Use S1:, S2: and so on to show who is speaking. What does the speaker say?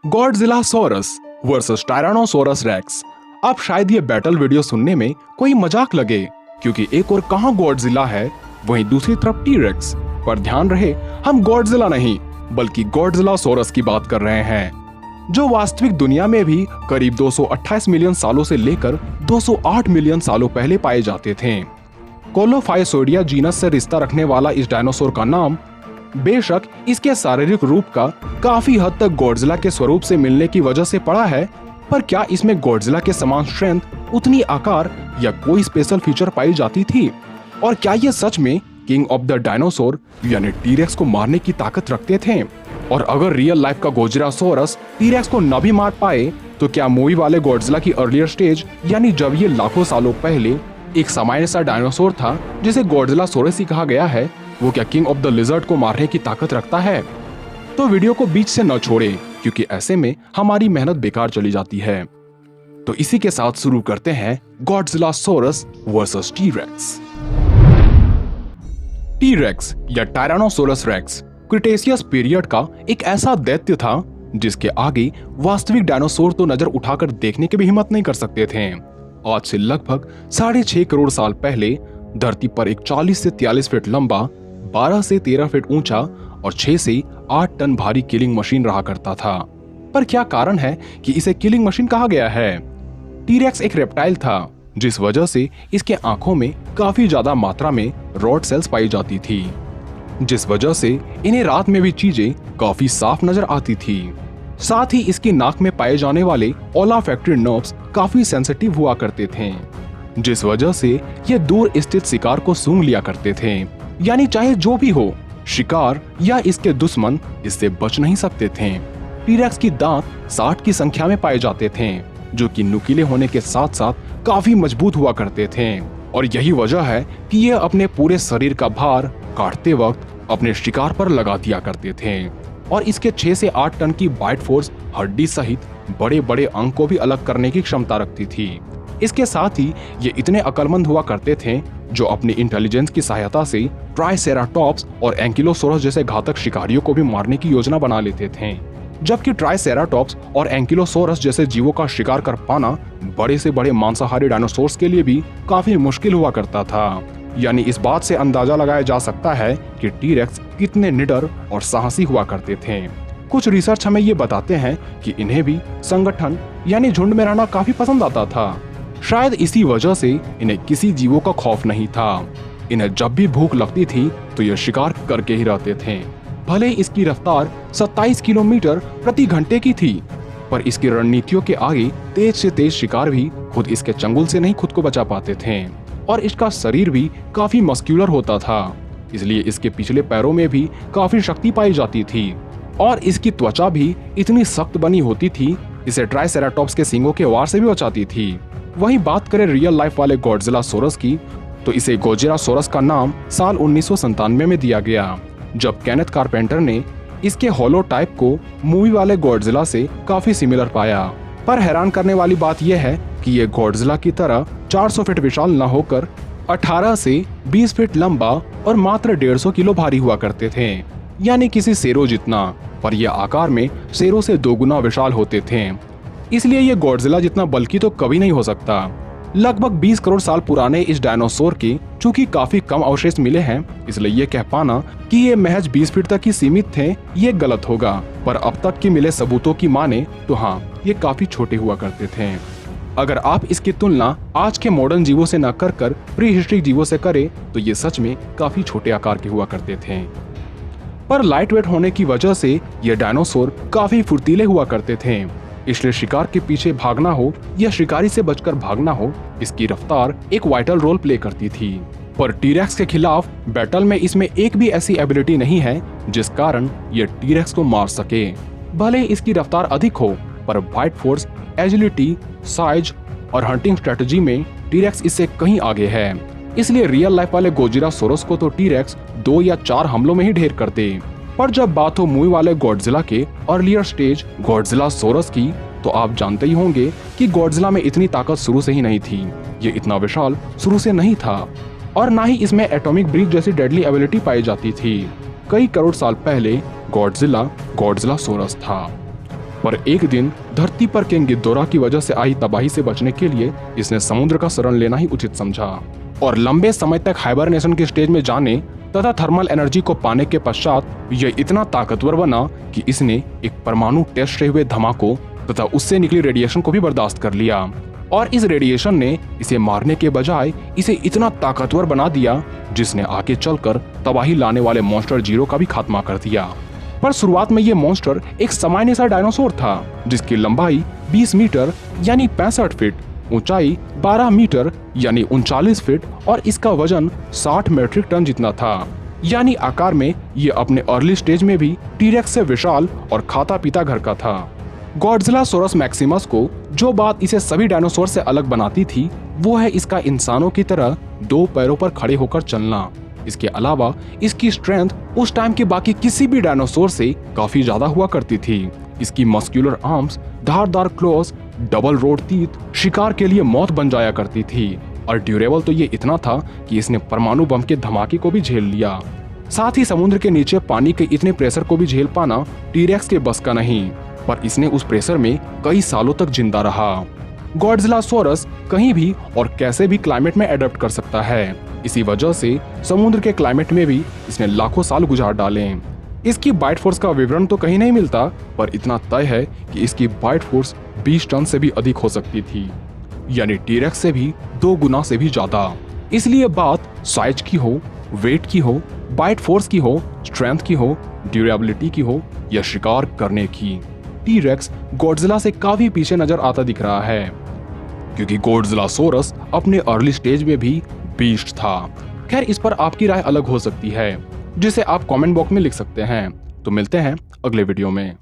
S1: Godzilla sorus versus tyrannosaurus rex. अब शायद ये बैटल वीडियो सुनने में कोई मजाक लगे, क्योंकि एक और कहां गॉडजिला है, वहीं दूसरी तरफ टी-रेक्स। पर ध्यान रहे, हम गॉडजिला नहीं बल्कि गॉडजिला सॉरस की बात कर रहे हैं, जो वास्तविक दुनिया में भी करीब 228 मिलियन सालों से लेकर 208 मिलियन सालों पहले पाए जाते थे। कोलोफायसोइडिया जीनस से रिश्ता रखने वाला इस डायनासोर का नाम बेशक इसके शारीरिक रूप का काफी हद तक गॉडजिला के स्वरूप से मिलने की वजह से पड़ा है, पर क्या इसमें गॉडजिला के समान स्ट्रेंथ, उतनी आकार या कोई स्पेशल फीचर पाई जाती थी? और क्या ये सच में किंग ऑफ द डायनासोर यानी टी-रेक्स को मारने की ताकत रखते थे? और अगर रियल लाइफ का गोजिरासोरस टी-रेक्स को न भी मार पाए, तो क्या मूवी वाले गॉडजिला की अर्लियर स्टेज यानी जब ये लाखों सालों पहले एक सामान्य सा डायनासोर था जिसे गॉडजिलासोरस ही कहा गया है, वो क्या किंग ऑफ द लिजर्ड को मारने की ताकत रखता है? तो वीडियो को बीच से न छोड़ें, क्योंकि ऐसे में हमारी मेहनत बेकार चली जाती है। तो इसी के साथ शुरू करते हैं गॉडजिलासोरस वर्सेस टी-रेक्स। टी-रेक्स या टायरानोसोरस रेक्स क्रिटेशियस पीरियड का एक ऐसा दैत्य था जिसके आगे वास्तविक डायनासोर तो नजर उठाकर देखने की भी हिम्मत नहीं कर सकते थे। आज से लगभग 6.5 करोड़ साल पहले धरती पर एक 40 से 43 फीट लंबा, 12 से 13 फीट ऊंचा और 6 से 8 टन भारी किलिंग मशीन रहा करता था। पर क्या कारण है कि इसे किलिंग मशीन कहा गया है? टी-रेक्स एक रेप्टाइल था, जिस वजह से इसके आंखों में काफी ज्यादा मात्रा में रॉड सेल्स पाई जाती थी, जिस वजह से इन्हें रात में भी चीजें काफी साफ नजर आती थी। साथ ही इसकी नाक में पाए जाने वाले ओलाफैक्टरी नर्व्स काफी सेंसिटिव हुआ करते थे, जिस वजह से ये दूर स्थित शिकार को सूंघ लिया करते थे। यानी चाहे जो भी हो, शिकार या इसके दुश्मन इससे बच नहीं सकते थे। टी-रेक्स की दांत 60 की संख्या में पाए जाते थे, जो कि नुकीले होने के साथ साथ काफी मजबूत हुआ करते थे। और यही वजह है कि ये अपने पूरे शरीर का भार काटते वक्त अपने शिकार पर लगा दिया करते थे। और इसके 6 से 8 टन की बाइट फोर्स हड्डी सहित बड़े बड़े अंग को भी अलग करने की क्षमता रखती थी। इसके साथ ही ये इतने अक्लमंद हुआ करते थे, जो अपनी इंटेलिजेंस की सहायता से ट्राइसेराटॉप्स और एंकिलोसोरस जैसे घातक शिकारियों को भी मारने की योजना बना लेते थे। जबकि ट्राइसेराटॉप्स और एंकिलोसोरस जैसे जीवों का शिकार कर पाना बड़े से बड़े मांसाहारी डायनासोर्स के लिए भी काफी मुश्किल हुआ करता था। यानी इस बात से अंदाजा लगाया जा सकता है कि टी-रेक्स कितने निडर और साहसी हुआ करते थे। कुछ रिसर्च हमें ये बताते हैं कि इन्हें भी संगठन यानी झुंड में रहना काफी पसंद आता था। शायद इसी वजह से इन्हें किसी जीवों का खौफ नहीं था। इन्हें जब भी भूख लगती थी तो ये शिकार करके ही रहते थे। भले इसकी रफ्तार 27 किलोमीटर प्रति घंटे की थी, पर इसकी रणनीतियों के आगे तेज से तेज शिकार भी खुद इसके चंगुल से नहीं खुद को बचा पाते थे। और इसका शरीर भी काफी मस्क्यूलर होता था, इसलिए इसके पिछले पैरों में भी काफी शक्ति पाई जाती थी। और इसकी त्वचा भी इतनी सख्त बनी होती थी, इसे ट्राइसेराटॉप्स के सींगों के वार से भी बचाती थी। वहीं बात करें रियल लाइफ वाले गॉडजिलासोरस की, तो इसे गोजिरासोरस का नाम साल 1997 में दिया गया, जब केनेथ कारपेंटर ने इसके होलो टाइप को मूवी वाले गॉडजिला से काफी सिमिलर पाया। पर हैरान करने वाली बात यह है कि ये गॉडजिला की तरह 400 फीट विशाल न होकर 18 से 20 फीट लंबा और मात्र 150 किलो भारी हुआ करते थे, यानी किसी शेरों जितना। पर यह आकार में शेरों से 2 गुना विशाल होते थे, इसलिए ये गॉडजिला जितना बल्कि तो कभी नहीं हो सकता। लगभग 20 करोड़ साल पुराने इस डायनासोर के चूंकि काफी कम अवशेष मिले हैं, इसलिए ये कह पाना कि ये महज 20 फीट तक ही सीमित थे, ये गलत होगा। पर अब तक के मिले सबूतों की माने तो हाँ, ये काफी छोटे हुआ करते थे। अगर आप इसकी तुलना आज के मॉडर्न जीवों से न कर प्री हिस्ट्रिक जीवों से करें, तो ये सच में काफी छोटे आकार के हुआ करते थे। पर लाइट वेट होने की वजह से ये डायनासोर काफी फुर्तीले हुआ करते थे, इसलिए शिकार के पीछे भागना हो या शिकारी से बचकर भागना हो, इसकी रफ्तार एक वाइटल रोल प्ले करती थी। पर टी-रेक्स के खिलाफ बैटल में इसमें एक भी ऐसी एबिलिटी नहीं है जिस कारण ये टी-रेक्स को मार सके। भले इसकी रफ्तार अधिक हो, पर बाइट फोर्स, एजिलिटी, साइज और हंटिंग स्ट्रेटजी में टी-रेक्स इससे कहीं आगे है। इसलिए रियल लाइफ वाले गोजिरासोरस को तो टी-रेक्स 2 या 4 हमलों में ही ढेर कर दे। पर जब बात हो मूवी वाले गॉडजिला के अर्लियर स्टेज गॉडजिलासोरस की, तो आप जानते ही होंगे कि गॉडजिला में इतनी ताकत शुरू से ही नहीं थी। ये इतना विशाल शुरू से नहीं था, और ना ही इसमें एटॉमिक ब्रीथ जैसी डेडली एबिलिटी पाई जाती थी। कई करोड़ साल पहले गॉडजिला गॉडजिलासोरस था। पर एक दिन धरती पर किंग गिदोरा की वजह से आई तबाही से बचने के लिए इसने समुद्र का शरण लेना ही उचित समझा और लंबे समय तक हाइबरनेशन के स्टेज में जाने तथा थर्मल एनर्जी को पाने के पश्चात यह इतना ताकतवर बना कि इसने एक परमाणु टेस्ट से हुए धमाकों तथा उससे निकली रेडिएशन को भी बर्दाश्त कर लिया और इस रेडिएशन ने इसे मारने के बजाय इसे इतना ताकतवर बना दिया जिसने आगे चलकर तबाही लाने वाले मॉन्स्टर जीरो का भी खात्मा कर दिया। पर शुरुआत में ये मॉन्स्टर एक सामान्य सा डायनासोर था जिसकी लंबाई 20 मीटर यानी 65 फीट, ऊंचाई 12 मीटर यानी 39 फीट और इसका वजन 60 मीट्रिक टन जितना था। यानी आकार में ये अपने अर्ली स्टेज में भी टीरेक्स से विशाल और खाता पीता घर का था। गॉडजिलासोरस मैक्सिमस को जो बात इसे सभी डायनासोर से अलग बनाती थी वो है इसका इंसानों की तरह 2 पैरों पर खड़े होकर चलना। इसके अलावा इसकी स्ट्रेंथ उस टाइम के बाकी किसी भी डायनासोर से काफी ज्यादा हुआ करती थी। इसकी मस्कुलर आर्म्स, धारदार क्लॉज, डबल रोड टीथ शिकार के लिए मौत बन जाया करती थी और ड्यूरेबल तो ये इतना था कि इसने परमाणु बम के धमाके को भी झेल लिया। साथ ही समुद्र के नीचे पानी के इतने प्रेशर को भी झेल पाना टीरेक्स के बस का नहीं, पर इसने उस प्रेशर में कई सालों तक जिंदा रहा। गॉडजिलासोरस कहीं भी और कैसे भी क्लाइमेट में एडप्ट कर सकता है। इसी वजह से समुद्र के क्लाइमेट में भी इसने लाखों साल गुजार डाले। इसकी बाइट फोर्स का विवरण तो कहीं नहीं मिलता, पर इतना तय है कि इसकी बाइट फोर्स 20 टन से भी अधिक हो सकती थी, यानी टीरेक्स से भी 2 गुना से भी ज्यादा। इसलिए बात साइज की हो, वेट की हो, बाइट फोर्स की हो, स्ट्रेंथ की हो, ड्यूरेबिलिटी की हो या शिकार करने की, टीरेक्स गॉडजिला से काफी पीछे नजर आता दिख रहा है क्योंकि गॉडजिलासोरस अपने अर्ली स्टेज में भी बीस्ट था। खैर, इस पर आपकी राय अलग हो सकती है जिसे आप कमेंट बॉक्स में लिख सकते हैं। तो मिलते हैं अगले वीडियो में।